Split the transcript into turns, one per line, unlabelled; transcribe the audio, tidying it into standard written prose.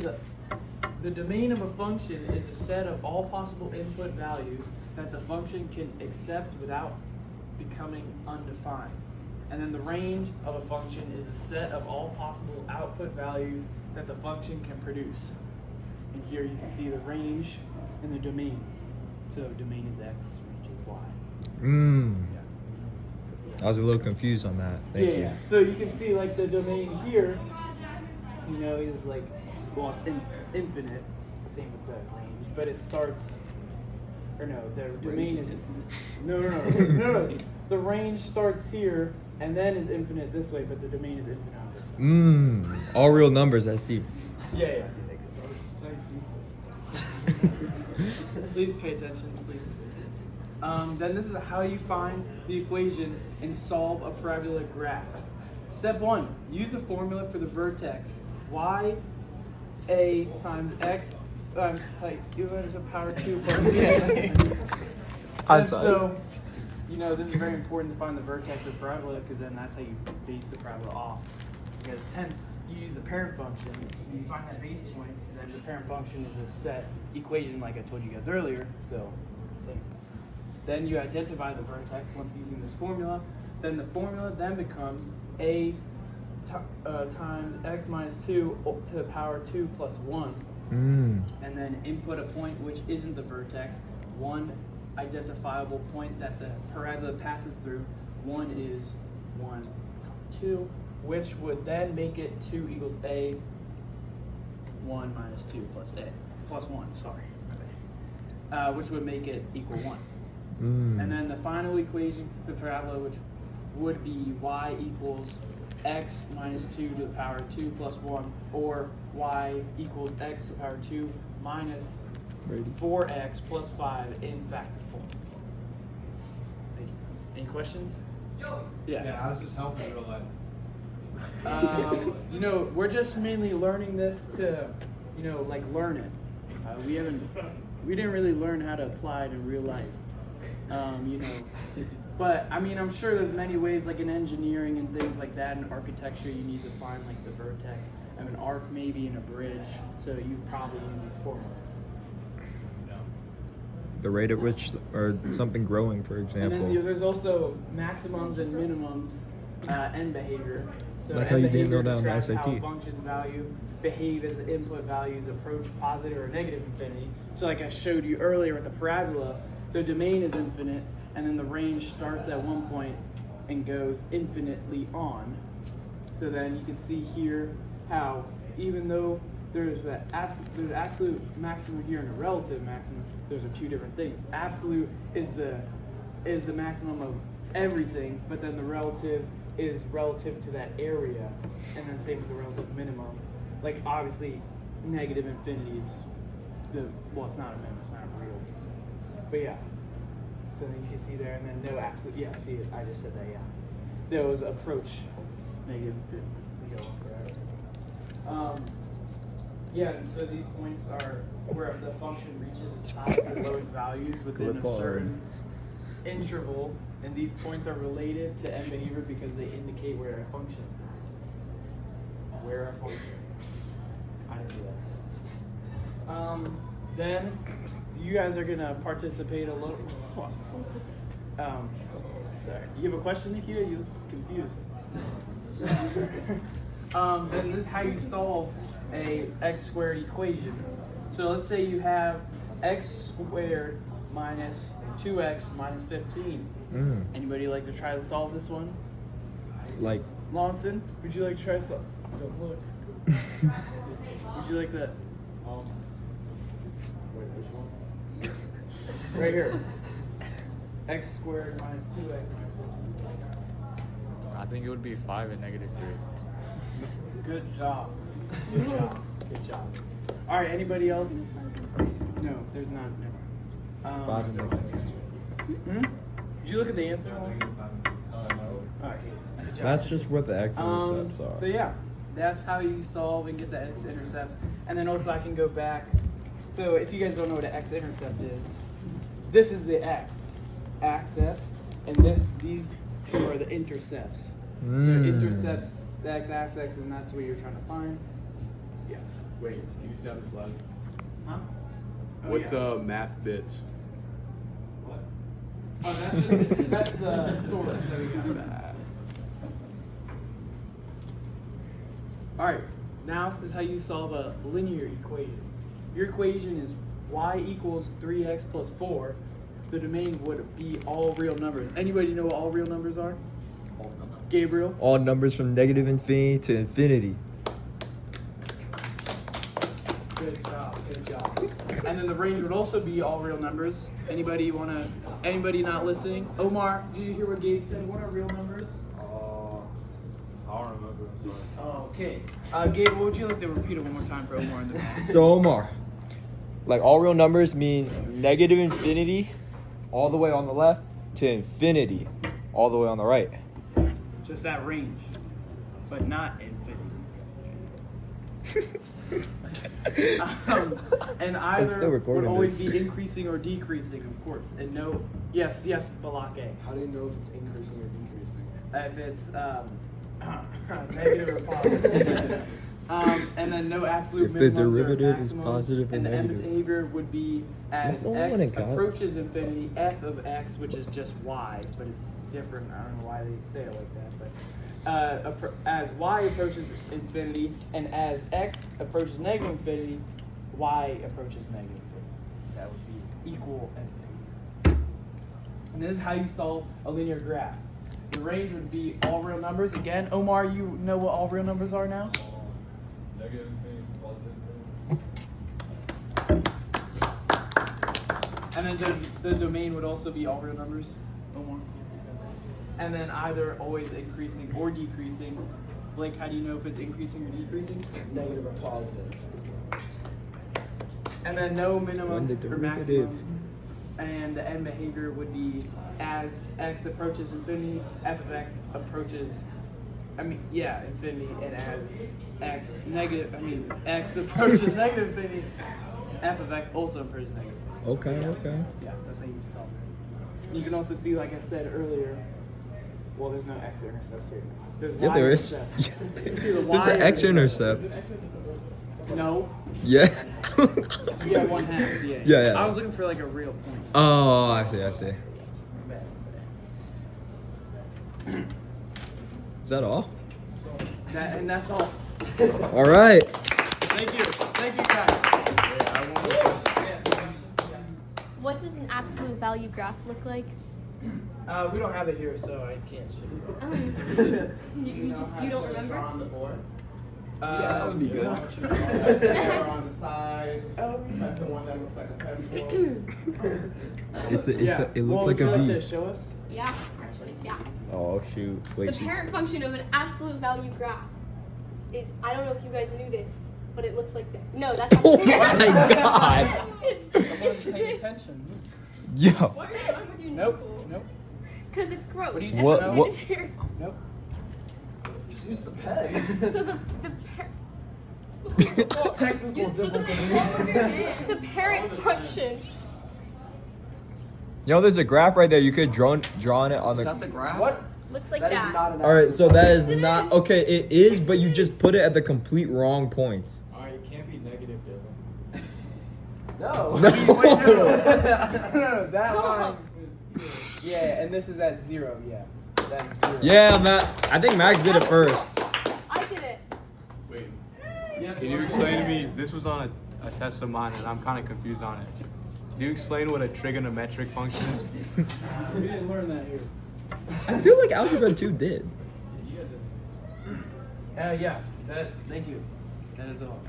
the domain of a function is a set of all possible input values that the function can accept without becoming undefined. And then the range of a function is a set of all possible output values that the function can produce. And here you can see the range and the domain. So domain is x, range is y.
I was a little confused on that. Thank you.
Yeah. So you can see like the domain here, is like, well, it's infinite. Same with the range, but it starts. Or no, the domain is infinite. No. The range starts here and then is infinite this way, but the domain is infinite on this side.
All real numbers, I see.
Yeah. Please pay attention, please. Then this is how you find the equation and solve a parabola graph. Step 1, use the formula for the vertex y a times x u to the power 2 plus k. And so, this is very important to find the vertex of parabola because then that's how you base the parabola off. Because you use the parent function, you find that base point, and then the parent function is a set equation like I told you guys earlier. So, same. Then you identify the vertex once using this formula. Then the formula then becomes a times x minus 2 to the power 2 plus 1. And then input a point which isn't the vertex, one identifiable point that the parabola passes through. One is 1, 2, which would then make it 2 equals a, 1 minus 2 plus a, plus 1, sorry. Which would make it equal 1. And then the final equation for the parabola, which would be y equals x minus 2 to the power 2 plus 1, or y equals x to the power 2 minus 4x plus 5 in factor form. Thank you. Any questions? Yeah,
how does this help in real life?
We're just mainly learning this to, learn it. We didn't really learn how to apply it in real life. But I'm sure there's many ways, like in engineering and things like that, in architecture, you need to find like the vertex of an arc, maybe in a bridge. So you probably use these formulas.
The rate at which, or something growing, for example.
And then there's also maximums and minimums end behavior. So
like how you didn't know that on the
describes
SAT.
how function value behave as the input values approach positive or negative infinity. So like I showed you earlier with the parabola, the domain is infinite, and then the range starts at one point and goes infinitely on. So then you can see here how even though there's absolute maximum here and a relative maximum, those are two different things. Absolute is the maximum of everything, but then the relative is relative to that area, and then same with the relative minimum. Like obviously negative infinity is it's not a minimum, it's not real. But yeah. So then you can see there, and then no absolute, see it, I just said that, those approach negative infinity. We go on forever. And so these points are where the function reaches its highest and lowest values within a certain interval, and these points are related to end behavior because they indicate where a function. I didn't do that. Then you guys are gonna participate a little. Sorry. You have a question, Nikita? You look confused. Then this is how you solve a x squared equation. So let's say you have x squared minus 2x minus 15. Anybody like to try to solve this one?
Like
Lawson, would you like to try to solve? Don't look. Would you like to? Wait, which one? Right here. X squared minus 2x minus 15.
I think it would be 5 and negative 3.
Good job. Good job. Good job. All right. Anybody else? No, there's not. Never.
5 and negative.
Did you look at the answer?
No.
All right. Good job.
That's just what the x-intercepts are.
So yeah, that's how you solve and get the x-intercepts. And then also I can go back. So if you guys don't know what an x-intercept is, this is the x-axis, and these two are the intercepts. So it intercepts the x-axis, and that's what you're trying to find. Yeah.
Wait, can you see on this slide?
Huh? Oh,
What's
yeah.
math bits?
What? Oh, that's the source that we got. Alright, now this is how you solve a linear equation. Your equation is y equals 3x plus 4. The domain would be all real numbers. Anybody know what all real numbers are? Gabriel?
All numbers from negative infinity to infinity.
Good job, good job. And then the range would also be all real numbers. Anybody not listening? Omar, did you hear what Gabe said? What are real numbers?
I don't remember. I'm sorry.
Oh, okay. Gabe, what would you like to repeat it one more time for Omar in the back?
So Omar, like all real numbers means negative infinity all the way on the left to infinity all the way on the right.
Just that range, but not infinities. And either
still
would
recording
always
this.
be increasing or decreasing, of course. And no, yes, Balake.
How do you know if it's increasing or decreasing?
If it's negative or positive. And then no absolute
If the
minimums or
derivative is
maximums.
positive or
and the end
negative.
behavior would be as
That's the only one
x
it got.
approaches infinity, f of x, which is just y, but it's different. I don't know why they say it like that, but as y approaches infinity and as x approaches negative infinity, y approaches negative infinity. That would be equal infinity. And this is how you solve a linear graph. The range would be all real numbers. Again, Omar, you know what all real numbers are now?
Negative infinity to positive infinity.
And then the domain would also be all real numbers. Omar. And then either always increasing or decreasing. Blake, how do you know if it's increasing or decreasing?
Negative or positive.
And then no minimum
When the
or
derivative.
maximum. And the end behavior would be as x approaches infinity, f of x approaches, infinity, and as x approaches negative infinity, f of x also approaches negative infinity.
Okay.
Yeah, that's how you solve it. You can also see, like I said earlier, well, there's no x-intercept here. There's
Yeah, there is.
y-intercept.
Yeah,
You can see the
there's an
y-intercept.
x-intercept.
No.
Yeah.
Yeah, 1/2. Yeah.
Yeah.
I was looking for like a real point.
Oh, I see. Is that all?
That's all.
All right.
Thank you, guys.
What does an absolute value graph look like?
We don't have it here, so I can't show you.
You don't remember?
On the board.
Yeah, that would be good.
On the side. That's the one that looks like a pencil.
It looks like a
would you
V.
like to show us?
Yeah, actually, yeah.
Oh shoot!
The
Wait.
parent function of an absolute value graph is, I don't know if you guys knew this, but it looks like this. No, that's not
Oh
the
my God.
I wasn't paying attention.
Why
Yo.
are you wrong with your
Nope.
nipple?
Nope.
Because it's gross.
What do you
That's
What-
why
what-
it's here.
Nope.
Just use the pen.
So
Technical difficulties.
the parent function.
Yo, there's a graph right there. You could draw it on the.
graph?
What?
Looks like
That
that.
is not an
All right, so that is
It
not
is.
okay. It is, but you just put it at the complete wrong points.
Alright, it can't be negative, Dylan.
No.
No.
Wait, no, that line is, yeah, and this is at 0, yeah. That's 0.
Yeah, Matt. I think Max did it first.
I did it.
Wait,
Yes,
Can you explain to me, this was on a test of mine and I'm kind of confused on it. Can you explain what a trigonometric function is?
We didn't learn that here.
I feel like Algebra 2 did.
Yeah, thank you. That is all.